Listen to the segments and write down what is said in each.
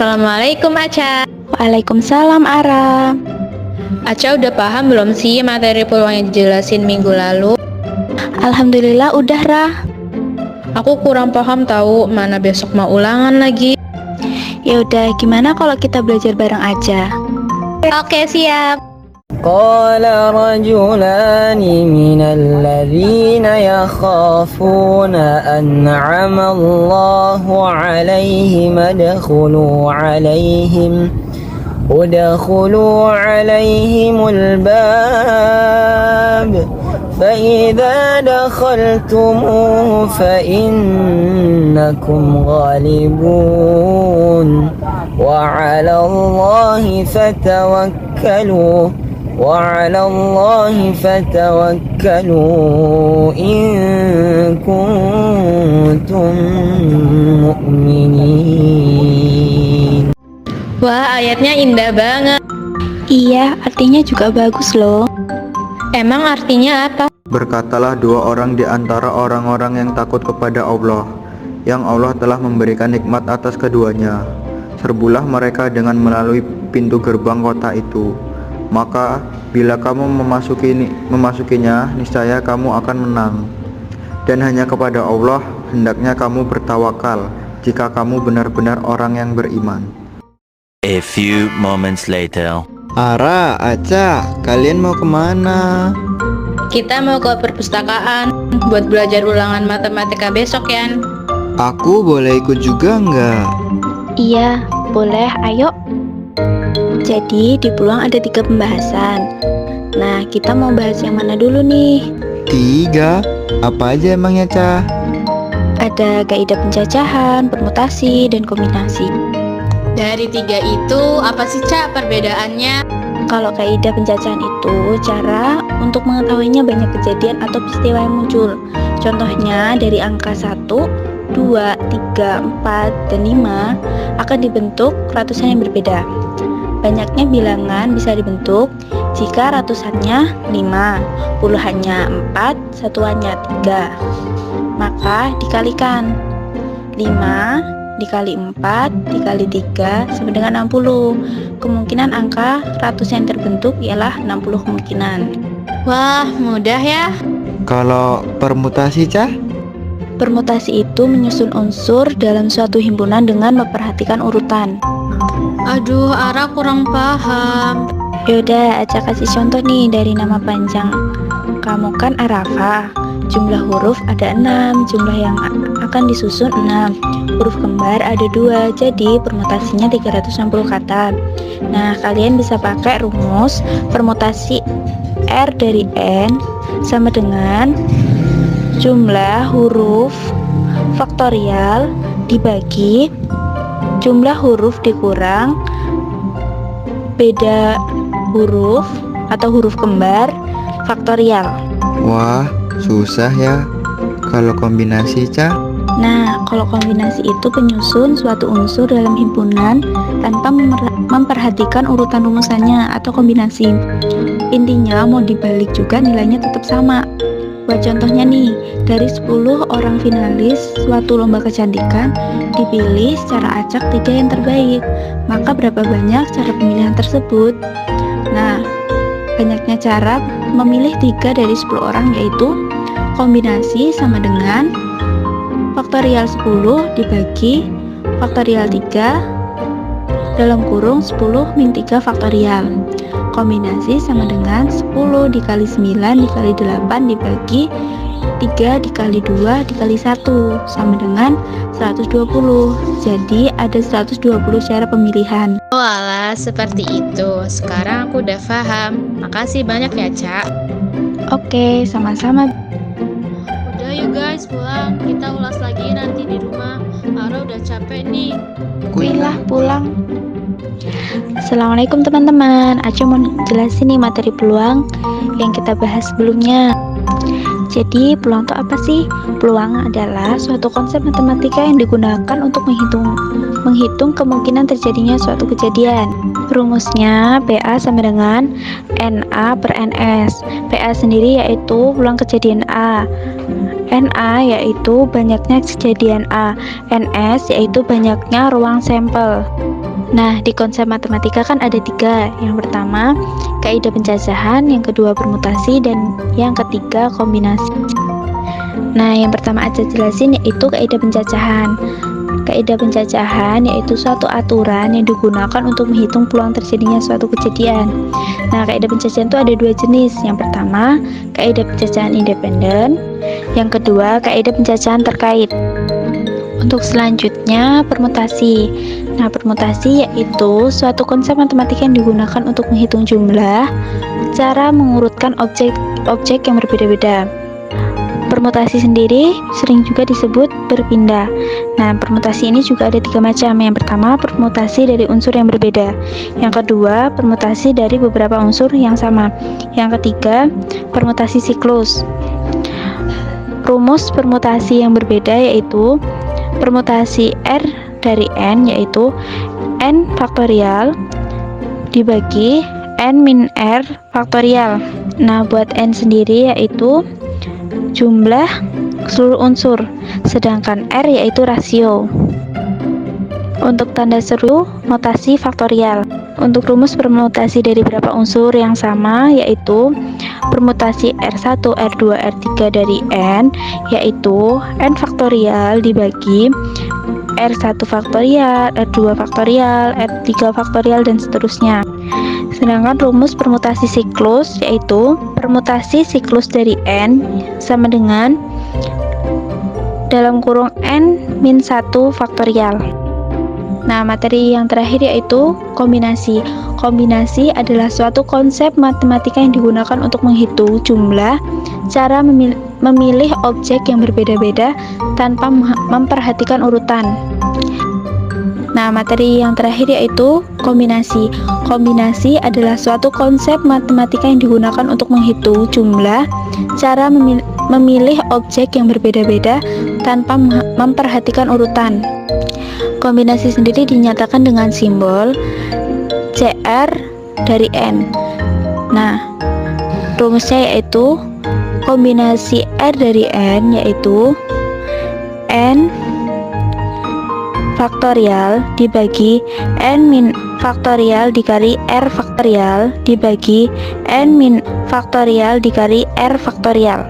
Assalamualaikum Aca. Waalaikumsalam Ara. Aca udah paham belum sih materi peluang yang dijelasin minggu lalu? Alhamdulillah udah Rah. Aku kurang paham tahu, mana besok mau ulangan lagi. Ya udah, gimana kalau kita belajar bareng aja? Oke, siap. قال رجلان من الذين يخافون أنعم الله عليهم ادخلوا عليهم الباب فإذا دخلتموه فإنكم غالبون وعلى الله فتوكلوا إن كنتم مؤمنين. Wah, ayatnya indah banget. Iya, artinya juga bagus loh. Emang artinya apa? Berkatalah dua orang di antara orang-orang yang takut kepada Allah, yang Allah telah memberikan nikmat atas keduanya. Serbulah mereka dengan melalui pintu gerbang kota itu. Maka bila kamu memasukinya, niscaya kamu akan menang. Dan hanya kepada Allah hendaknya kamu bertawakal, jika kamu benar-benar orang yang beriman. A few moments later. Ara, Aca, kalian mau kemana? Kita mau ke perpustakaan buat belajar ulangan matematika besok ya. Aku boleh ikut juga nggak? Iya, boleh, ayo. Jadi di peluang ada 3 pembahasan. Nah, kita mau bahas yang mana dulu nih? 3? Apa aja emangnya, Ca? Ada kaidah pencacahan, permutasi, dan kombinasi. Dari 3 itu apa sih Ca perbedaannya? Kalau kaidah pencacahan itu cara untuk mengetahuinya banyak kejadian atau peristiwa yang muncul. Contohnya dari angka 1, 2, 3, 4, dan 5 akan dibentuk ratusan yang berbeda. Banyaknya bilangan bisa dibentuk jika ratusannya 5, puluhannya 4, satuannya 3. Maka dikalikan 5 dikali 4 dikali 3 sama dengan 60. Kemungkinan angka ratus yang terbentuk ialah 60 kemungkinan. Wah, mudah ya. Kalau permutasi, Ca? Permutasi itu menyusun unsur dalam suatu himpunan dengan memperhatikan urutan. Aduh, Ara kurang paham. Yaudah, Aca kasih contoh nih dari nama panjang. Kamu kan Arafah. Jumlah huruf ada 6, jumlah yang akan disusun 6. Huruf kembar ada 2, jadi permutasinya 360 kata. Nah, kalian bisa pakai rumus permutasi R dari N sama dengan jumlah huruf faktorial dibagi jumlah huruf dikurang beda huruf atau huruf kembar faktorial. Wah, susah ya. Kalau kombinasi, Ca? Nah, kalau kombinasi itu penyusun suatu unsur dalam himpunan tanpa memperhatikan urutan rumusannya atau kombinasi. Intinya mau dibalik juga nilainya tetap sama. Buat contohnya nih, dari 10 orang finalis suatu lomba kecantikan dipilih secara acak 3 yang terbaik. Maka berapa banyak cara pemilihan tersebut? Nah, banyaknya cara memilih 3 dari 10 orang yaitu kombinasi sama dengan faktorial 10 dibagi faktorial 3 dalam kurung 10 min 3 faktorial. Kombinasi sama dengan 10 dikali 9 dikali 8 dibagi 3 dikali 2 dikali 1 sama dengan 120. Jadi ada 120 cara pemilihan. Walah, seperti itu. Sekarang aku udah paham. Makasih banyak ya, Ca. Oke, sama-sama. Udah yuk guys, pulang. Kita ulas lagi nanti di rumah. Ara udah capek nih. Kuilah pulang. Assalamualaikum teman-teman. Aca mau jelasin nih materi peluang yang kita bahas sebelumnya. Jadi peluang itu apa sih? Peluang adalah suatu konsep matematika yang digunakan untuk menghitung kemungkinan terjadinya suatu kejadian. Rumusnya PA sama dengan NA per NS. PA sendiri yaitu peluang kejadian A, NA yaitu banyaknya kejadian A, NS yaitu banyaknya ruang sampel. Nah, di konsep matematika kan ada 3. Yang pertama, kaidah penjajahan, yang kedua permutasi, dan yang ketiga kombinasi. Nah, yang pertama aja jelasin yaitu kaidah penjajahan. Kaidah penjajahan yaitu suatu aturan yang digunakan untuk menghitung peluang terjadinya suatu kejadian. Nah, kaidah penjajahan itu ada 2 jenis. Yang pertama, kaidah penjajahan independen. Yang kedua, kaidah penjajahan terkait. Untuk selanjutnya, permutasi. Nah, permutasi yaitu suatu konsep matematika yang digunakan untuk menghitung jumlah, cara mengurutkan objek yang berbeda-beda. Permutasi sendiri sering juga disebut berpindah. Nah, permutasi ini juga ada 3 macam. Yang pertama, permutasi dari unsur yang berbeda. Yang kedua, permutasi dari beberapa unsur yang sama. Yang ketiga, permutasi siklus. Rumus permutasi yang berbeda yaitu permutasi R dari N, yaitu N faktorial dibagi N min R faktorial. Nah, buat N sendiri yaitu jumlah seluruh unsur, sedangkan R yaitu rasio. Untuk tanda seru, notasi faktorial. Untuk rumus permutasi dari beberapa unsur yang sama yaitu permutasi R1, R2, R3 dari N, yaitu N faktorial dibagi R1 faktorial, R2 faktorial, R3 faktorial, dan seterusnya. Sedangkan rumus permutasi siklus yaitu permutasi siklus dari N sama dengan dalam kurung N min 1 faktorial. Nah, materi yang terakhir yaitu kombinasi. Kombinasi adalah suatu konsep matematika yang digunakan untuk menghitung jumlah, cara memilih objek yang berbeda-beda tanpa memperhatikan urutan. Nah, materi yang terakhir yaitu kombinasi. Kombinasi adalah suatu konsep matematika yang digunakan untuk menghitung jumlah, cara memilih objek yang berbeda-beda tanpa memperhatikan urutan. Kombinasi sendiri dinyatakan dengan simbol CR dari N. Nah, rumusnya yaitu kombinasi R dari N yaitu N faktorial dibagi N min faktorial dikali R faktorial dibagi N min faktorial dikali R faktorial.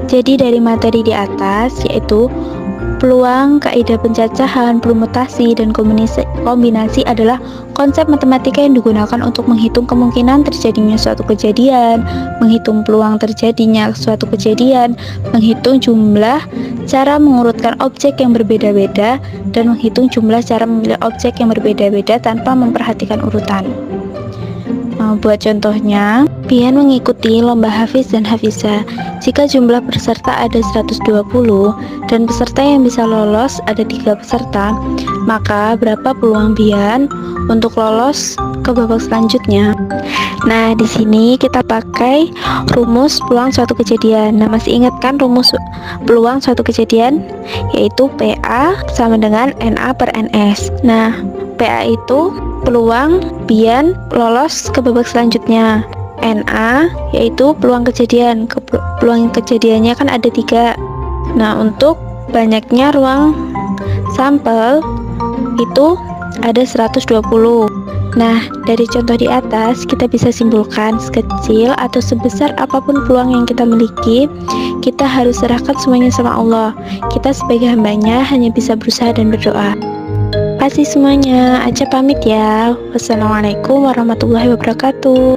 Jadi dari materi di atas yaitu peluang, kaidah pencacahan, permutasi, dan kombinasi adalah konsep matematika yang digunakan untuk menghitung kemungkinan terjadinya suatu kejadian, menghitung peluang terjadinya suatu kejadian, menghitung jumlah, cara mengurutkan objek yang berbeda-beda, dan menghitung jumlah cara memilih objek yang berbeda-beda tanpa memperhatikan urutan. Buat contohnya, pian mengikuti lomba hafiz dan hafizah. Jika jumlah peserta ada 120 dan peserta yang bisa lolos ada 3 peserta, maka berapa peluang pian untuk lolos ke babak selanjutnya? Nah, di sini kita pakai rumus peluang suatu kejadian. Nah, masih ingat kan rumus peluang suatu kejadian? Yaitu PA sama dengan NA per NS. Nah, PA itu peluang pian lolos ke babak selanjutnya. NA yaitu peluang kejadian. Peluang kejadiannya kan ada 3. Nah, untuk banyaknya ruang sampel itu ada 120. Nah, dari contoh di atas kita bisa simpulkan sekecil atau sebesar apapun peluang yang kita miliki, kita harus serahkan semuanya sama Allah. Kita sebagai hambanya hanya bisa berusaha dan berdoa. Terima kasih semuanya. Aca pamit ya. Wassalamualaikum warahmatullahi wabarakatuh.